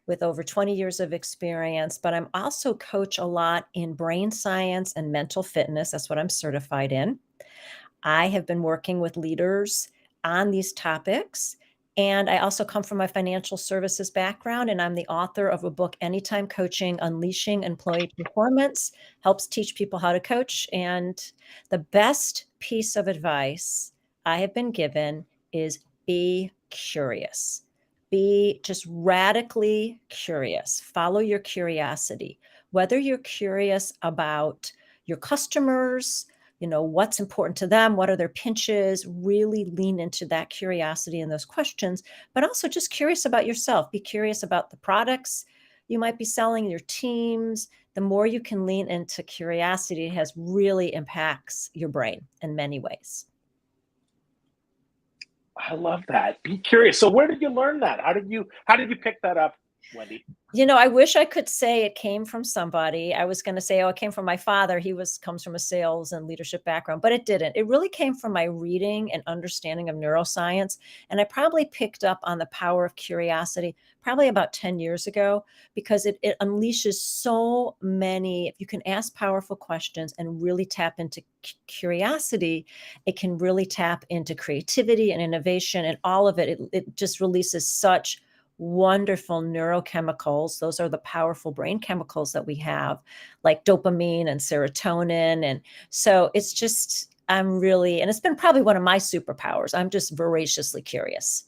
with over 20 years of experience, but I'm also coach a lot in brain science and mental fitness. That's what I'm certified in. I have been working with leaders on these topics. And I also come from a financial services background, and I'm the author of a book, Anytime Coaching Unleashing Employee Performance, helps teach people how to coach. And the best piece of advice I have been given is be curious. Be just radically curious. Follow your curiosity. Whether you're curious about your customers, what's important to them, what are their pinches, really lean into that curiosity and those questions, but also just curious about yourself. Be curious about the products you might be selling, your teams. The more you can lean into curiosity, it has really impacts your brain in many ways. I love that. Be curious. So where did you learn that? How did you pick that up, Wendy? I wish I could say it came from somebody. I was going to say, oh, it came from my father. He comes from a sales and leadership background, but it didn't. It really came from my reading and understanding of neuroscience. And I probably picked up on the power of curiosity probably about 10 years ago, because it unleashes so many. If you can ask powerful questions and really tap into curiosity, it can really tap into creativity and innovation, and all of it. It just releases such wonderful neurochemicals. Those are the powerful brain chemicals that we have, like dopamine and serotonin. And so and it's been probably one of my superpowers. I'm just voraciously curious.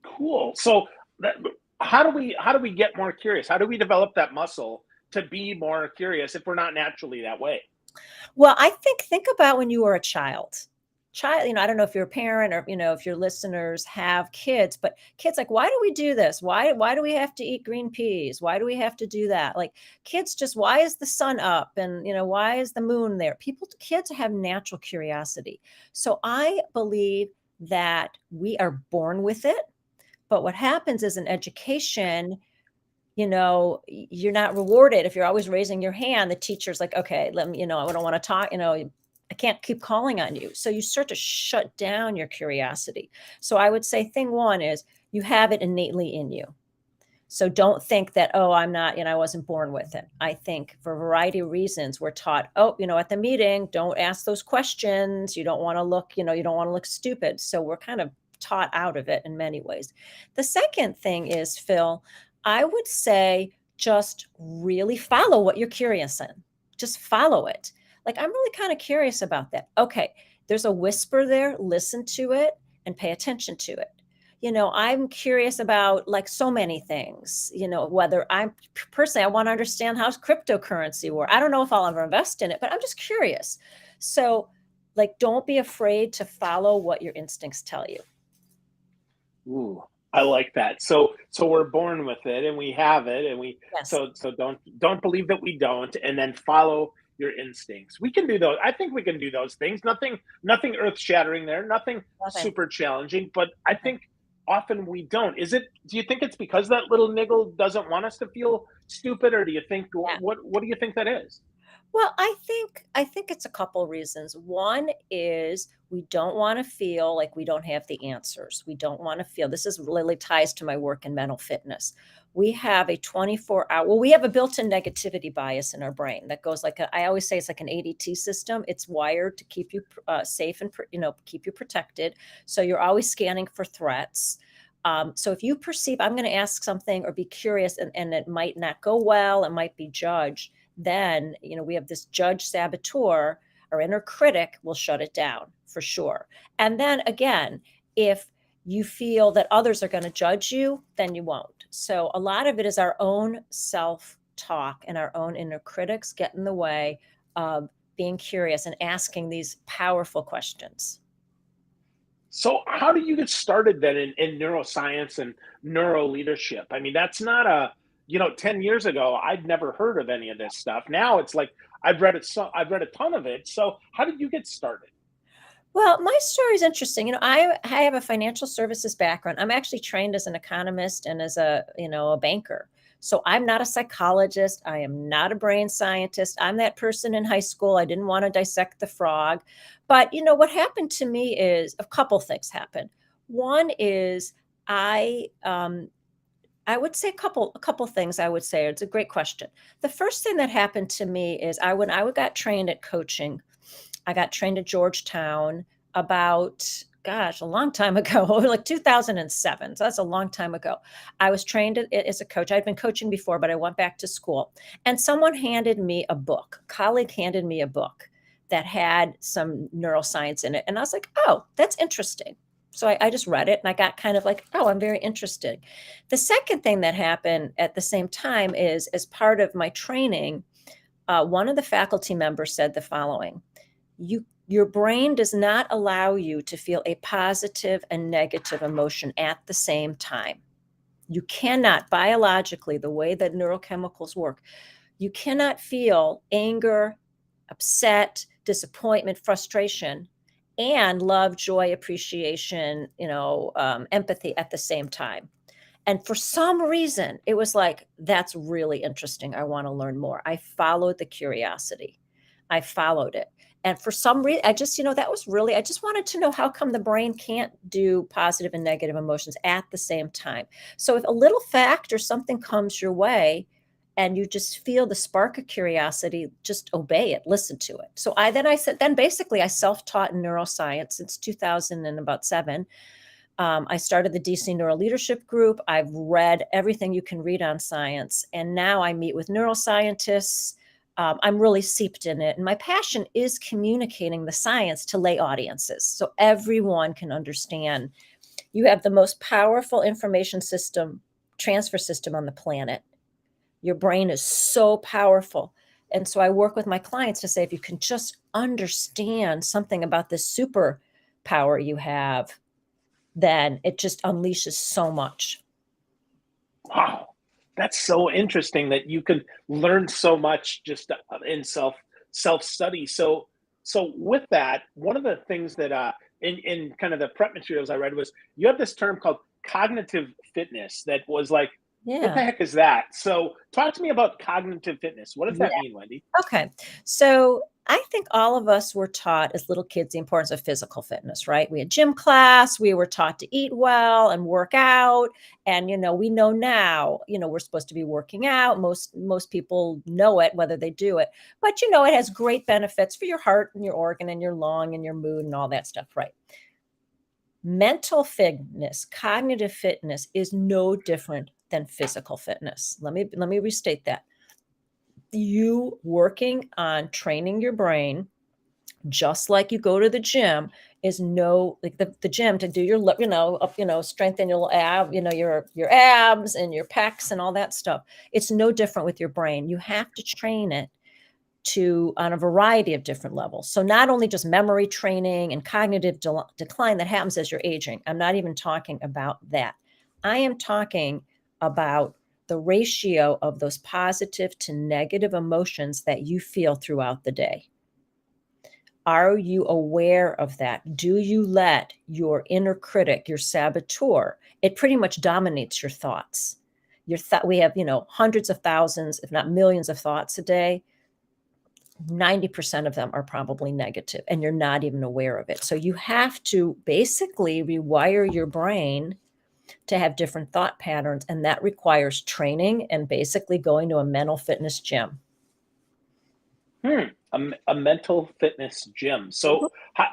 Cool. So that, how do we get more curious? How do we develop that muscle to be more curious if we're not naturally that way? Well, I think about when you were a child, I don't know if you're a parent or, if your listeners have kids, but kids, like, why do we do this? Why do we have to eat green peas? Why do we have to do that? Like, kids just, why is the sun up? And, why is the moon there? Kids have natural curiosity. So I believe that we are born with it. But what happens is in education, you're not rewarded. If you're always raising your hand, the teacher's like, okay, let me, I don't want to talk, I can't keep calling on you. So you start to shut down your curiosity. So I would say thing one is you have it innately in you. So don't think that, oh, I'm not, I wasn't born with it. I think for a variety of reasons, we're taught, oh, at the meeting, don't ask those questions. You don't want to look, you don't want to look stupid. So we're kind of taught out of it in many ways. The second thing is, Phil, I would say just really follow what you're curious in. Just follow it. Like, I'm really kind of curious about that. Okay, there's a whisper there. Listen to it and pay attention to it. I'm curious about like so many things, whether I'm personally, I want to understand how cryptocurrency works. I don't know if I'll ever invest in it, but I'm just curious. So like, don't be afraid to follow what your instincts tell you. Ooh, I like that. So we're born with it and we have it and we Yes. so don't believe that we don't, and then follow your instincts. We can do those. I think we can do those things. Nothing earth-shattering there, nothing Nothing. super challenging, but I think often we don't. Do you think it's because that little niggle doesn't want us to feel stupid, or do you think Yeah. what do you think that is? Well, I think it's a couple reasons. One is we don't want to feel like we don't have the answers. We don't want to feel, this is really ties to my work in mental fitness. We have a 24-hour, well, we have a built-in negativity bias in our brain that goes like I always say it's like an ADT system. It's wired to keep you safe and keep you protected. So you're always scanning for threats. So if you perceive I'm going to ask something or be curious, and it might not go well, it might be judged, then we have this judge saboteur. Our inner critic will shut it down for sure. And then again, if you feel that others are going to judge you, then you won't. So a lot of it is our own self-talk, and our own inner critics get in the way of being curious and asking these powerful questions. So how do you get started then in neuroscience and neuro leadership? I mean, that's not 10 years ago, I'd never heard of any of this stuff. Now it's like I've read a ton of it. So how did you get started? Well, my story is interesting. I have a financial services background. I'm actually trained as an economist and as a banker. So I'm not a psychologist. I am not a brain scientist. I'm that person in high school. I didn't want to dissect the frog. But what happened to me is a couple things happened. One is I I would say a couple things I would say. It's a great question. The first thing that happened to me is when I got trained at coaching, I got trained at Georgetown about, gosh, a long time ago, like 2007. So that's a long time ago. I was trained as a coach. I'd been coaching before, but I went back to school. And someone handed me a book. A colleague handed me a book that had some neuroscience in it. And I was like, oh, that's interesting. So I just read it and I got kind of like, oh, I'm very interested. The second thing that happened at the same time is, as part of my training, one of the faculty members said the following: your brain does not allow you to feel a positive and negative emotion at the same time. You cannot, biologically, the way that neurochemicals work, you cannot feel anger, upset, disappointment, frustration, and love, joy, appreciation, empathy at the same time. And for some reason, it was like, that's really interesting. I want to learn more. I followed the curiosity. I followed it. And for some reason, I just, that was really, I just wanted to know, how come the brain can't do positive and negative emotions at the same time? So if a little fact or something comes your way and you just feel the spark of curiosity, just obey it, listen to it. So then basically I self-taught in neuroscience since 2007. I started the DC Neuro Leadership Group. I've read everything you can read on science, and now I meet with neuroscientists. I'm really seeped in it, and my passion is communicating the science to lay audiences so everyone can understand. You have the most powerful information system, transfer system on the planet. Your brain is so powerful. And so I work with my clients to say, if you can just understand something about this superpower you have, then it just unleashes so much. Wow, that's so interesting that you can learn so much just in self study. So with that, one of the things that in kind of the prep materials I read was you have this term called cognitive fitness that was like, what Yeah. the heck is that? So talk to me about cognitive fitness. What does Yeah. that mean, Wendy? Okay. So I think all of us were taught as little kids the importance of physical fitness, right? We had gym class, we were taught to eat well and work out. And, we know now, we're supposed to be working out. Most people know it, whether they do it. But, it has great benefits for your heart and your organ and your lung and your mood and all that stuff, right? Mental fitness, cognitive fitness is no different than physical fitness. Let me restate that. You working on training your brain, just like you go to the gym, is no, like the gym to do your strengthen your your abs and your pecs and all that stuff. It's no different with your brain. You have to train it to on a variety of different levels. So not only just memory training and cognitive decline that happens as you're aging. I'm not even talking about that. I am talking about the ratio of those positive to negative emotions that you feel throughout the day. Are you aware of that? Do you let your inner critic, your saboteur, it pretty much dominates your thoughts. We have, hundreds of thousands, if not millions of thoughts a day. 90% of them are probably negative, and you're not even aware of it. So you have to basically rewire your brain to have different thought patterns, and that requires training and basically going to a mental fitness gym. A mental fitness gym. So,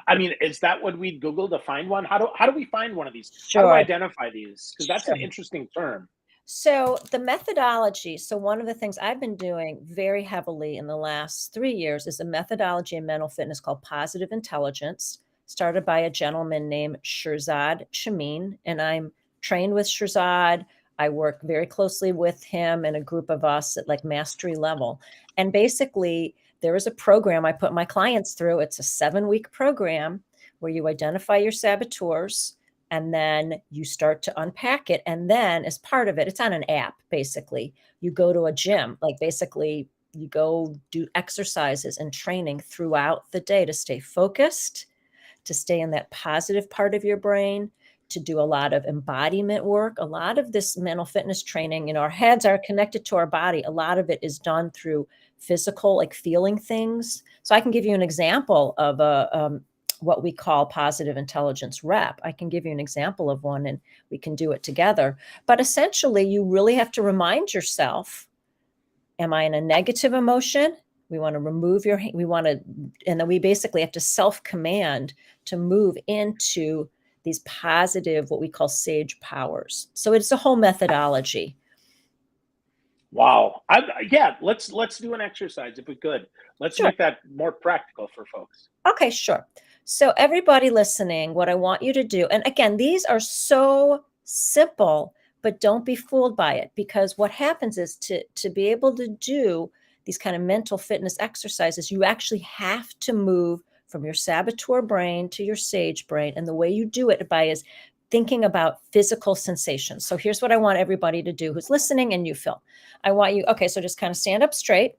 I mean, is that what we Google to find one? How do we find one of these? How do I Sure. identify these? Because that's Sure. an interesting term. So the methodology, so one of the things I've been doing very heavily in the last 3 years is a methodology in mental fitness called positive intelligence, started by a gentleman named Shirzad Chamine. And I'm trained with Shirzad. I work very closely with him and a group of us at like mastery level. And basically, there is a program I put my clients through. It's a 7-week program where you identify your saboteurs, and then you start to unpack it. And then as part of it, it's on an app, basically. You go to a gym, like basically you go do exercises and training throughout the day to stay focused, to stay in that positive part of your brain, to do a lot of embodiment work. A lot of this mental fitness training, our heads are connected to our body. A lot of it is done through physical, like feeling things. So I can give you an example of what we call positive intelligence rep. I can give you an example of one and we can do it together. But essentially, you really have to remind yourself, am I in a negative emotion? We want to remove and then we basically have to self-command to move into these positive, what we call sage powers. So it's a whole methodology. Wow. Yeah, let's do an exercise if we could. Let's Sure. make that more practical for folks. Okay, sure. So everybody listening, what I want you to do, and again, these are so simple, but don't be fooled by it, because what happens is to be able to do these kind of mental fitness exercises, you actually have to move from your saboteur brain to your sage brain. And the way you do it is thinking about physical sensations. So here's what I want everybody to do who's listening, and you, Phil. I want you, okay, so just kind of stand up straight,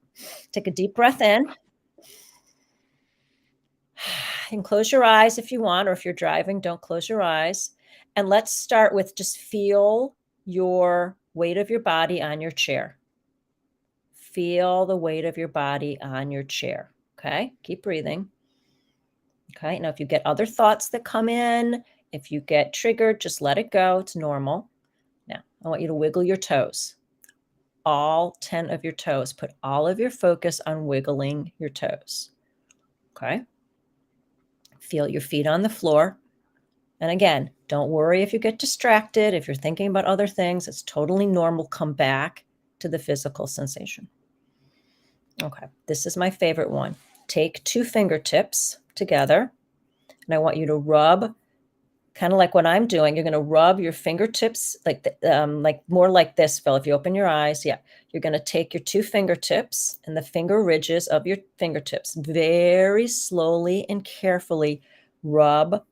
take a deep breath in. And close your eyes if you want, or if you're driving, don't close your eyes. And let's start with just feel your weight of your body on your chair. Feel the weight of your body on your chair. Okay, keep breathing. Okay, now if you get other thoughts that come in, if you get triggered, just let it go. It's normal. Now, I want you to wiggle your toes. All 10 of your toes. Put all of your focus on wiggling your toes. Okay. Feel your feet on the floor. And again, don't worry if you get distracted. If you're thinking about other things, it's totally normal. Come back to the physical sensation. Okay, this is my favorite one. Take 2 fingertips together, and I want you to rub, kind of like what I'm doing. You're going to rub your fingertips like more like this, Phil. If you open your eyes, yeah, you're going to take your 2 fingertips and the finger ridges of your fingertips, very slowly and carefully rub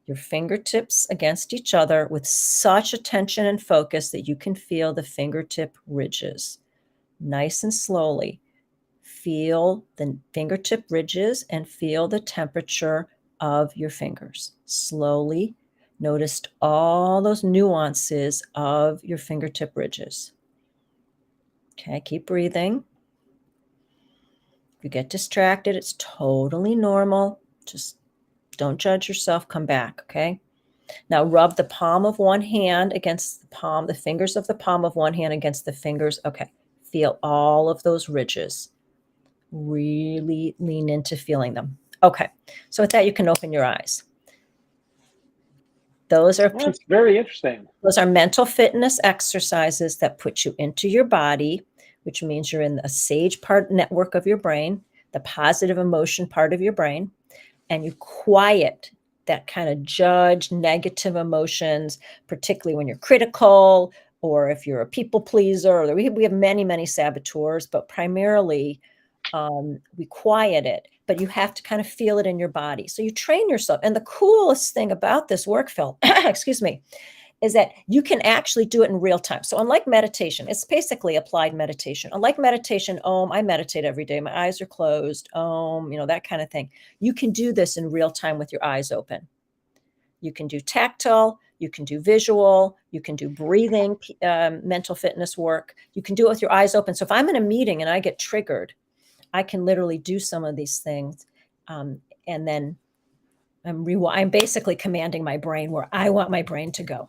your fingertips against each other with such attention and focus that you can feel the fingertip ridges. Nice and slowly. Feel the fingertip ridges and feel the temperature of your fingers. Slowly notice all those nuances of your fingertip ridges. Okay, keep breathing. If you get distracted, it's totally normal. Just don't judge yourself. Come back, okay? Now rub the palm of one hand against the fingers of the palm of one hand against the fingers. Okay, feel all of those ridges. Really lean into feeling them. Okay, so with that, you can open your eyes. Those are Well, that's very interesting. those are mental fitness exercises that put you into your body, which means you're in a sage part network of your brain, the positive emotion part of your brain, and you quiet that kind of judge negative emotions, particularly when you're critical or if you're a people pleaser. Or we have many, many saboteurs, but primarily we quiet it, but you have to kind of feel it in your body. So you train yourself. And the coolest thing about this work, Phil, excuse me, is that you can actually do it in real time. So unlike meditation, it's basically applied meditation. Unlike meditation, I meditate every day. My eyes are closed, that kind of thing. You can do this in real time with your eyes open. You can do tactile, you can do visual, you can do breathing, mental fitness work. You can do it with your eyes open. So if I'm in a meeting and I get triggered, I can literally do some of these things. And then I'm basically commanding my brain where I want my brain to go.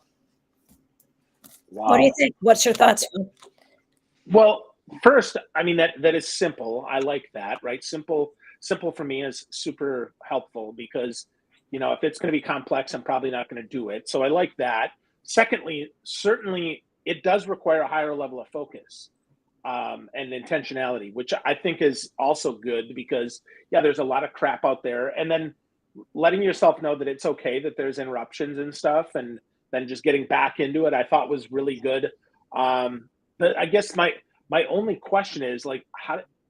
What do you Wow. think? What's your thoughts? Well, first, I mean that is simple. I like that, right? Simple for me is super helpful because if it's going to be complex, I'm probably not going to do it. So I like that. Secondly, certainly it does require a higher level of focus and intentionality, which I think is also good because yeah, there's a lot of crap out there, and then letting yourself know that it's okay that there's interruptions and stuff, and then just getting back into it, I thought was really good. But I guess my only question is like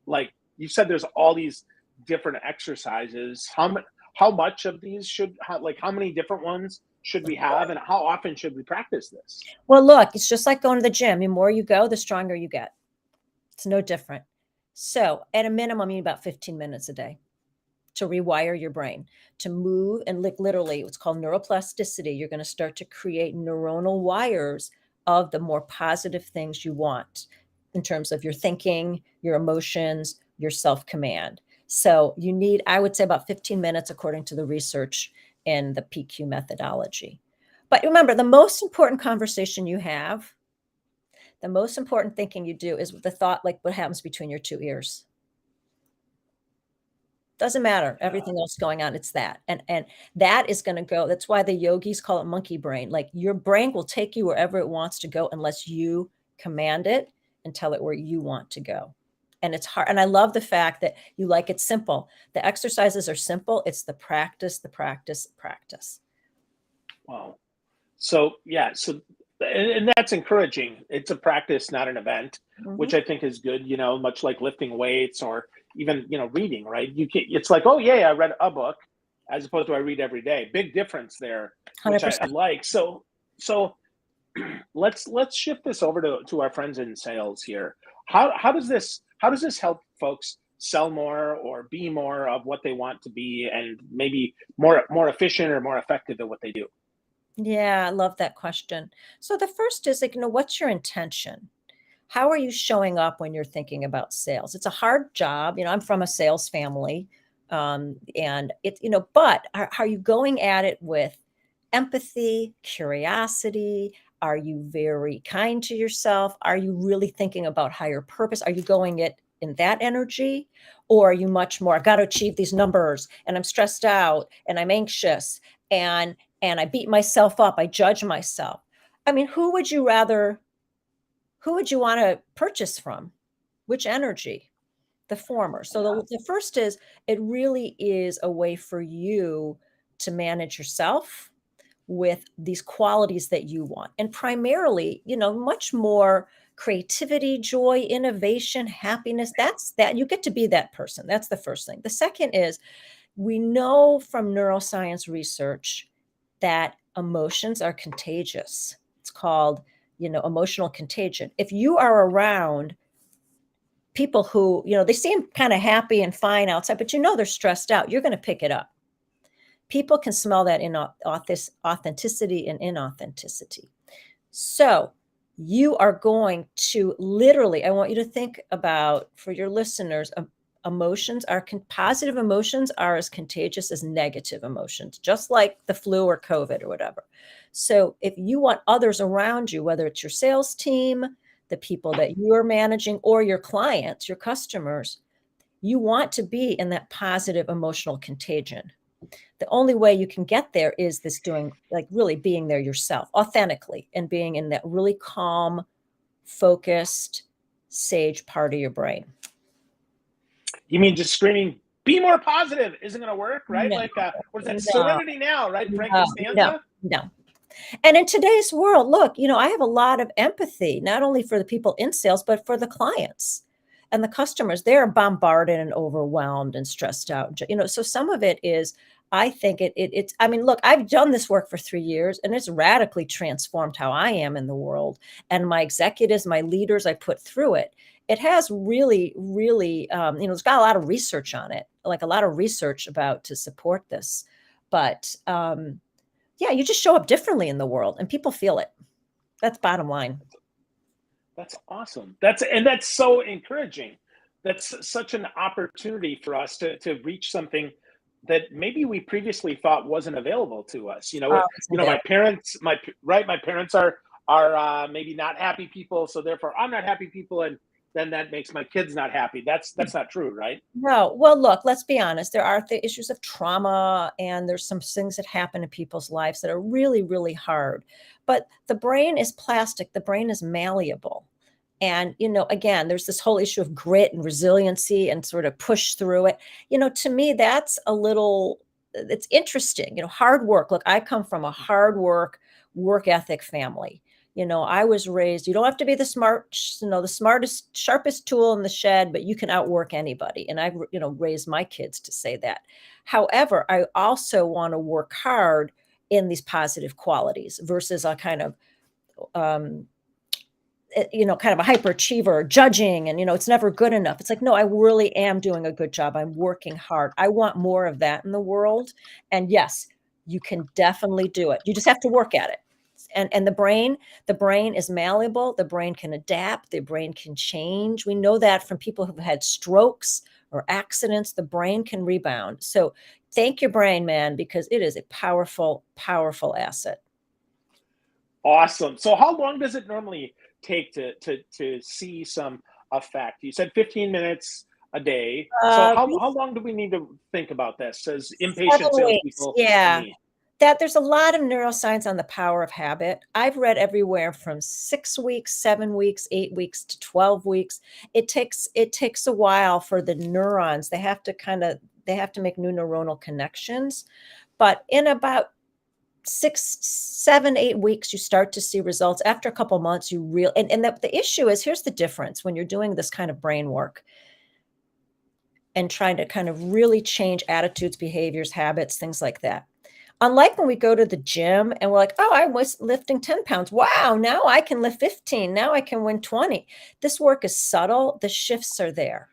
like you said, there's all these different exercises. How much of these how many different ones should we have, and how often should we practice this? Well, look, it's just like going to the gym. The more you go, the stronger you get. It's no different. So at a minimum, you need about 15 minutes a day to rewire your brain, to move and literally what's called neuroplasticity. You're going to start to create neuronal wires of the more positive things you want in terms of your thinking, your emotions, your self-command. So you need, I would say, about 15 minutes according to the research in the PQ methodology. But remember, the most important conversation you have, the most important thinking you do is the thought, like what happens between your two ears. Doesn't matter. Yeah. Everything else going on, it's that. And that is going to go. That's why the yogis call it monkey brain. Like your brain will take you wherever it wants to go unless you command it and tell it where you want to go. And it's hard. And I love the fact that you like it simple. The exercises are simple. It's the practice, the practice, practice. Wow. So yeah, so and that's encouraging. It's a practice, not an event, which Mhm. I think is good. Much like lifting weights or even reading. Right? It's like, oh yeah, I read a book, as opposed to I read every day. Big difference there, which I 100%. like. So let's shift this over to our friends in sales here. How does this help folks sell more or be more of what they want to be, and maybe more efficient or more effective at what they do? Yeah, I love that question. So the first is like, what's your intention? How are you showing up when you're thinking about sales? It's a hard job. I'm from a sales family. And but are you going at it with empathy, curiosity? Are you very kind to yourself? Are you really thinking about higher purpose? Are you going it in that energy? Or are you much more, I've got to achieve these numbers and I'm stressed out and I'm anxious and I beat myself up, I judge myself. I mean, who would you want to purchase from? Which energy? The former. So Yeah. the first is it really is a way for you to manage yourself with these qualities that you want. And primarily, much more creativity, joy, innovation, happiness. That's that you get to be that person. That's the first thing. The second is we know from neuroscience research that emotions are contagious. It's called, emotional contagion. If you are around people who, they seem kind of happy and fine outside, but they're stressed out, you're going to pick it up. People can smell that in authenticity and inauthenticity. So you are going to literally, I want you to think about, for your listeners, positive emotions are as contagious as negative emotions, just like the flu or COVID or whatever. So if you want others around you, whether it's your sales team, the people that you're managing, or your clients, your customers, you want to be in that positive emotional contagion. The only way you can get there is this doing, like, really being there yourself authentically and being in that really calm, focused, sage part of your brain. You mean just screaming, "Be more positive" isn't going to work, right? No, Like, what is that? no, Serenity Now, right? Frank no, no, Costanza. no. And in today's world, look, I have a lot of empathy, not only for the people in sales, but for the clients and the customers. They're bombarded and overwhelmed and stressed out. So some of it is, I think it's, I mean, look, I've done this work for 3 years and it's radically transformed how I am in the world. And my executives, my leaders, I put through it. It has really, really, it's got a lot of research on it, like a lot of research about to support this. But, yeah, you just show up differently in the world and people feel it. That's bottom line. That's awesome. That's so encouraging. That's such an opportunity for us to reach something that maybe we previously thought wasn't available to us. It's My available. parents, my parents are maybe not happy people, so therefore I'm not happy people, and then that makes my kids not happy. That's not true, right? No, well, look, let's be honest. There are the issues of trauma, and there's some things that happen in people's lives that are really, really hard. But the brain is plastic, the brain is malleable. And, again, there's this whole issue of grit and resiliency and sort of push through it. To me, that's it's interesting, hard work. Look, I come from a hard work ethic family. I was raised, you don't have to be the smartest, sharpest tool in the shed, but you can outwork anybody. And I've, raised my kids to say that. However, I also want to work hard in these positive qualities versus a kind of, um, kind of a hyperachiever, judging, and, it's never good enough. It's like, no, I really am doing a good job. I'm working hard. I want more of that in the world. And yes, you can definitely do it. You just have to work at it. And the brain is malleable. The brain can adapt. The brain can change. We know that from people who've had strokes or accidents, the brain can rebound. So thank your brain, man, because it is a powerful, powerful asset. Awesome. So how long does it normally take to see some effect? You said 15 minutes a day. So Uh, how long do we need to think about this as impatient 7 weeks. salespeople and Yeah. me? That there's a lot of neuroscience on the power of habit. I've read everywhere from 6 weeks, 7 weeks, 8 weeks to 12 weeks. It takes a while for the neurons. They have to make new neuronal connections. But in about 6, 7, 8 weeks, you start to see results. After a couple months, and the issue is here's the difference when you're doing this kind of brain work and trying to kind of really change attitudes, behaviors, habits, things like that. Unlike when we go to the gym and we're like, oh, I was lifting 10 pounds. Wow, now I can lift 15. Now I can win 20. This work is subtle. The shifts are there.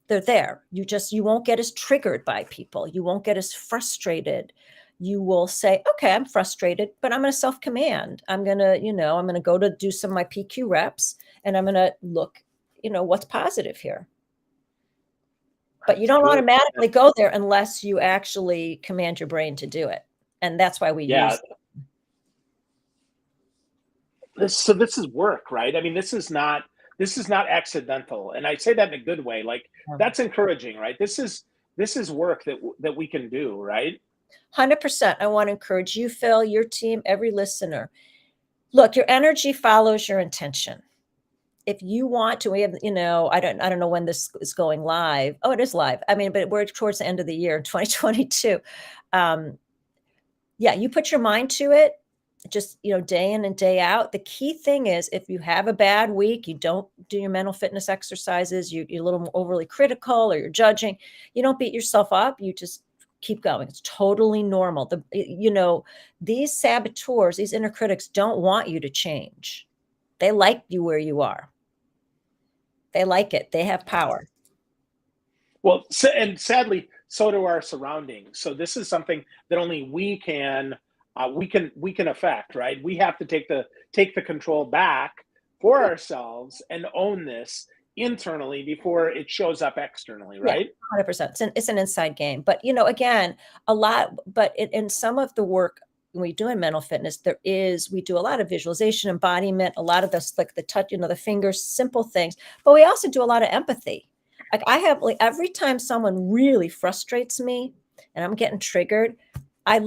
They're there. You won't get as triggered by people. You won't get as frustrated. You will say, okay, I'm frustrated, but I'm going to self-command. I'm going to go to do some of my PQ reps and I'm going to look, what's positive here. But you That's don't good. automatically go there unless you actually command your brain to do it, and that's why we Yeah. use This is work, right? I mean, this is not accidental, and I say that in a good way. Like them. that's encouraging, right? This is work that we can do, right? 100%. I want to encourage you, Phil, your team, every listener. Look, your energy follows your intention. If you want to, we have, I don't know when this is going live. Oh, it is live. I mean, but we're towards the end of the year, 2022. Um, yeah, you put your mind to it, just, day in and day out. The key thing is if you have a bad week, you don't do your mental fitness exercises, you're a little more overly critical or you're judging, you don't beat yourself up. You just keep going. It's totally normal. These saboteurs, these inner critics don't want you to change. They like you where you are. They like it. They have power. Well, and sadly, so do our surroundings. So this is something that only we can affect, right? We have to take the control back for ourselves and own this internally before it shows up externally, Yeah, right? 100%. It's an inside game. But, again, but in some of the work when we do in mental fitness, we do a lot of visualization, embodiment, a lot of this, like the touch, the fingers, simple things. But we also do a lot of empathy. Like every time someone really frustrates me and I'm getting triggered, I'm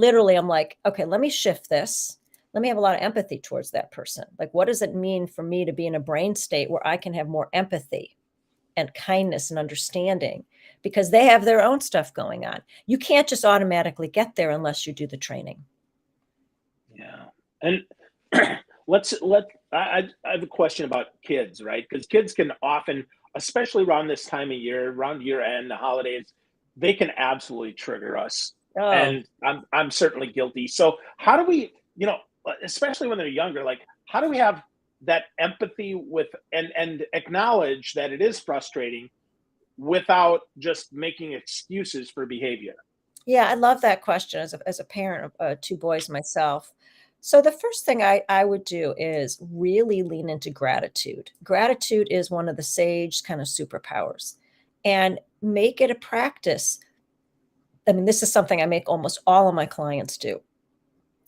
like, okay, let me shift this. Let me have a lot of empathy towards that person. Like, what does it mean for me to be in a brain state where I can have more empathy and kindness and understanding because they have their own stuff going on. You can't just automatically get there unless you do the training. Yeah. And I have a question about kids, right? Because kids can often, especially around this time of year, around year end, the holidays, they can absolutely trigger us. Oh, And I'm certainly guilty. So how do we, especially when they're younger, like how do we have that empathy with and acknowledge that it is frustrating without just making excuses for behavior? yeah, I love that question as a parent of two boys myself. So the first thing I would do is really lean into gratitude. Gratitude is one of the sage kind of superpowers and make it a practice. I mean, this is something I make almost all of my clients do.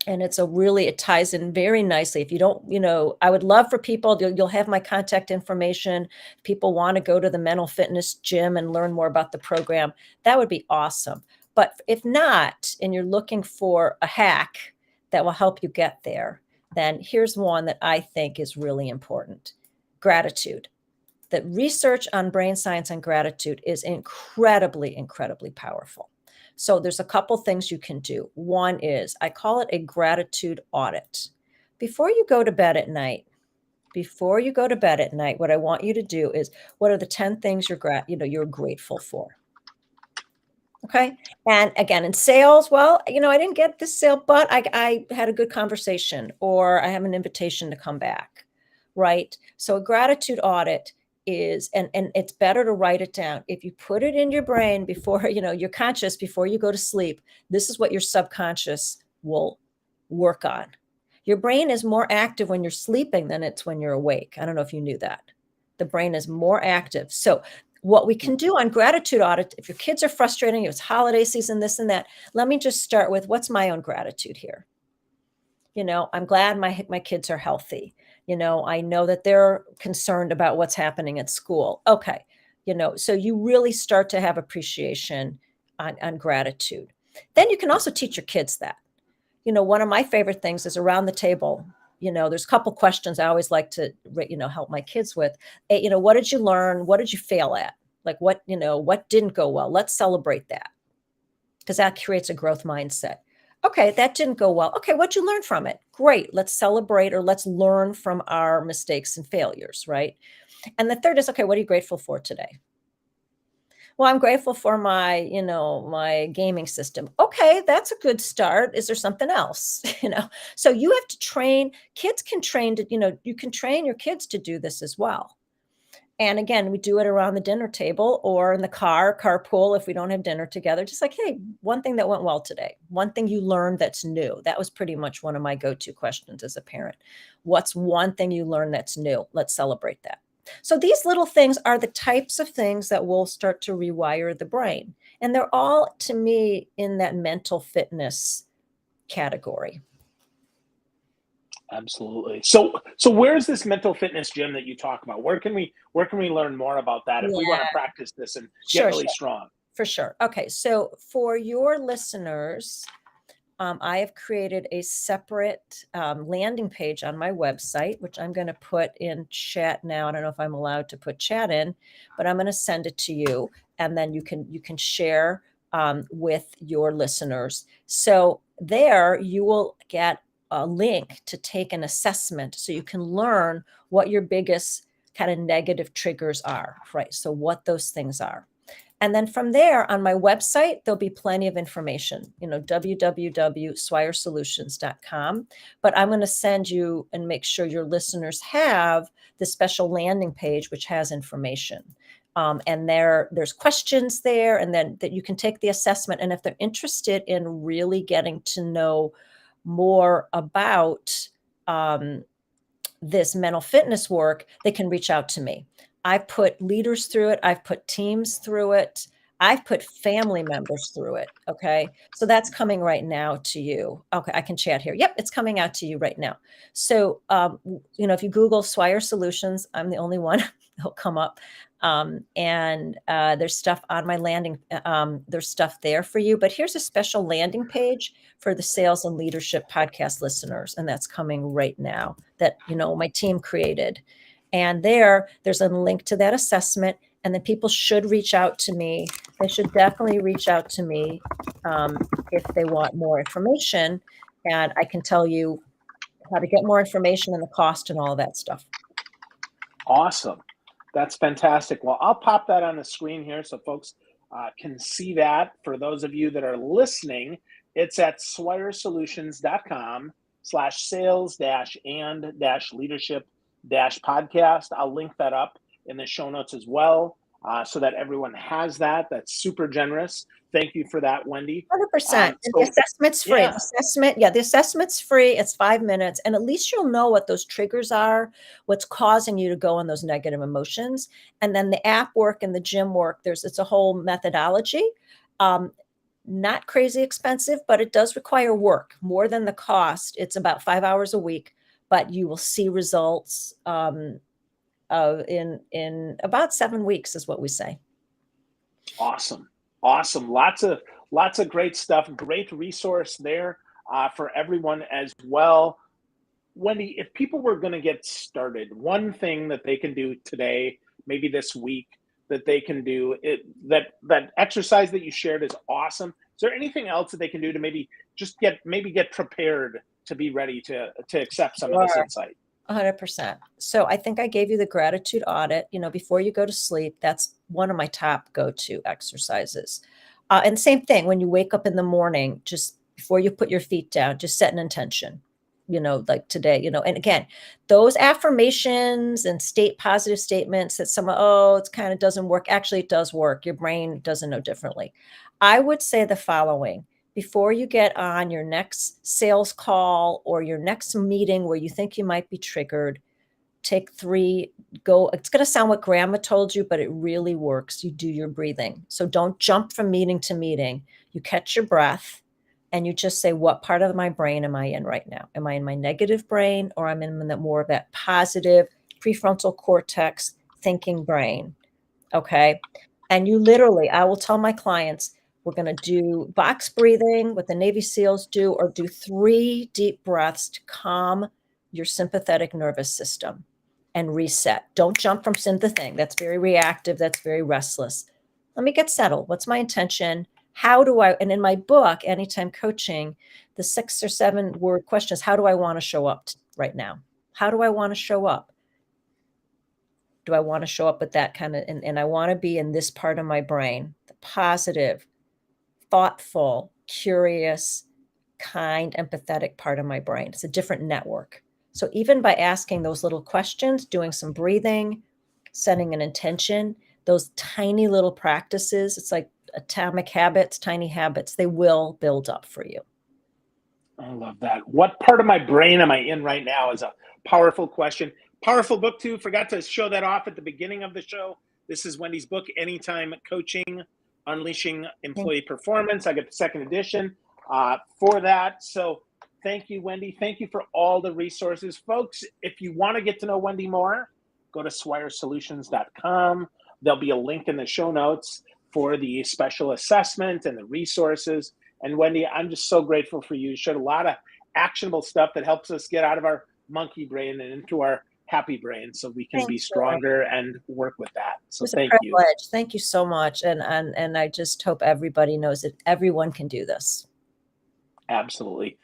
And it ties in very nicely. If you don't, I would love for people, you'll have my contact information. If people want to go to the mental fitness gym and learn more about the program, that would be awesome. But if not, and you're looking for a hack that will help you get there, then here's one that I think is really important. Gratitude. The research on brain science and gratitude is incredibly, incredibly powerful. So there's a couple things you can do. One is I call it a gratitude audit. Before you go to bed at night, what I want you to do is what are the 10 things you're grateful for? Okay. And again, in sales, well, I didn't get this sale, but I had a good conversation or I have an invitation to come back. Right. So a gratitude audit and it's better to write it down. If you put it in your brain before, you're conscious before you go to sleep, this is what your subconscious will work on. Your brain is more active when you're sleeping than it's when you're awake. I don't know if you knew that. The brain is more active. So What we can do on gratitude audit, if your kids are frustrating you, it's holiday season, this and that, let me just start with what's my own gratitude here. I'm glad my kids are healthy. I know that they're concerned about what's happening at school. Okay. So you really start to have appreciation on gratitude. Then you can also teach your kids that. One of my favorite things is around the table. There's a couple questions I always like to, help my kids with. What did you learn? What did you fail at? Like what didn't go well? Let's celebrate that, because that creates a growth mindset. Okay, that didn't go well. Okay, what'd you learn from it? Great. Let's celebrate, or let's learn from our mistakes and failures, right? And the third is, okay, what are you grateful for today? Well, I'm grateful for my gaming system. Okay, that's a good start. Is there something else? So you have to train, kids can train to, you can train your kids to do this as well. And again, we do it around the dinner table or in the carpool if we don't have dinner together. Just like, hey, one thing that went well today, one thing you learned that's new. That was pretty much one of my go-to questions as a parent. What's one thing you learned that's new? Let's celebrate that. So these little things are the types of things that will start to rewire the brain. And they're all, to me, in that mental fitness category. Absolutely. So where's this mental fitness gym that you talk about? Where can we learn more about that if we want to Yeah, practice this and get sure, really sure, strong? for sure. Okay, so for your listeners, I have created a separate landing page on my website, which I'm going to put in chat now. I don't know if I'm allowed to put chat in, but I'm going to send it to you, and then you can share with your listeners. So there you will get a link to take an assessment, so you can learn what your biggest kind of negative triggers are, right? So what those things are. And then from there on my website, there'll be plenty of information, www.swiresolutions.com. But I'm going to send you and make sure your listeners have the special landing page, which has information. And there's questions there, and then that you can take the assessment. And if they're interested in really getting to know more about this mental fitness work, they can reach out to me. I've put leaders through it. I've put teams through it. I've put family members through it. Okay. So that's coming right now to you. Okay. I can chat here. Yep. It's coming out to you right now. So, if you Google Swire Solutions, I'm the only one that'll come up. And there's stuff on my landing. There's stuff there for you, but here's a special landing page for the sales and leadership podcast listeners. And that's coming right now that, my team created. And there's a link to that assessment. And then people should reach out to me. They should definitely reach out to me if they want more information. And I can tell you how to get more information and the cost and all of that stuff. Awesome. That's fantastic. Well, I'll pop that on the screen here so folks can see that. For those of you that are listening, it's at swiresolutions.com/sales-and-leadership-podcast. I'll link that up in the show notes as well, so that everyone has that. That's super generous. Thank you for that, Wendy. 100%. And the So, assessment's free. yeah, The assessment's free. It's 5 minutes. And at least you'll know what those triggers are, what's causing you to go on those negative emotions. And then the app work and the gym work, it's a whole methodology. Not crazy expensive, but it does require work more than the cost. It's about 5 hours a week, but you will see results in about 7 weeks is what we say. awesome. Awesome. Lots of great stuff. Great resource there for everyone as well. Wendy, if people were going to get started, one thing that they can do today, maybe this week, that they can do that exercise that you shared is awesome. Is there anything else that they can do to maybe just get prepared to be ready to accept some of this Sure. insight? 100%. So I think I gave you the gratitude audit, before you go to sleep. That's one of my top go-to exercises. And same thing, when you wake up in the morning, just before you put your feet down, just set an intention, like today, and again, those affirmations and positive statements that it kind of doesn't work. Actually, it does work. Your brain doesn't know differently. I would say the following: before you get on your next sales call or your next meeting where you think you might be triggered, take 3, go, it's going to sound what grandma told you, but it really works. You do your breathing. So don't jump from meeting to meeting. You catch your breath and you just say, what part of my brain am I in right now? Am I in my negative brain, or I'm in the more of that positive prefrontal cortex thinking brain? Okay. And you literally, I will tell my clients, we're going to do box breathing, what the Navy SEALs do, or do 3 deep breaths to calm your sympathetic nervous system and reset. Don't jump from sin to thing. That's very reactive. That's very restless. Let me get settled. What's my intention? How do I, and in my book, Anytime Coaching, the 6 or 7 word question is, how do I want to show up right now? How do I want to show up? Do I want to show up with that kind of, and I want to be in this part of my brain, the positive, thoughtful, curious, kind, empathetic part of my brain. It's a different network. So even by asking those little questions, doing some breathing, setting an intention, those tiny little practices, it's like atomic habits, tiny habits, they will build up for you. I love that. What part of my brain am I in right now is a powerful question. Powerful book, too. Forgot to show that off at the beginning of the show. This is Wendy's book, Anytime Coaching, Unleashing Employee Performance. I got the second edition for that. So thank you, Wendy. Thank you for all the resources. Folks, if you want to get to know Wendy more, go to swiresolutions.com. There'll be a link in the show notes for the special assessment and the resources. And Wendy, I'm just so grateful for you. You showed a lot of actionable stuff that helps us get out of our monkey brain and into our happy brain so we can Thank be you. stronger and work with that. So It was a thank you. privilege. Thank you so much. And I just hope everybody knows that everyone can do this. Absolutely.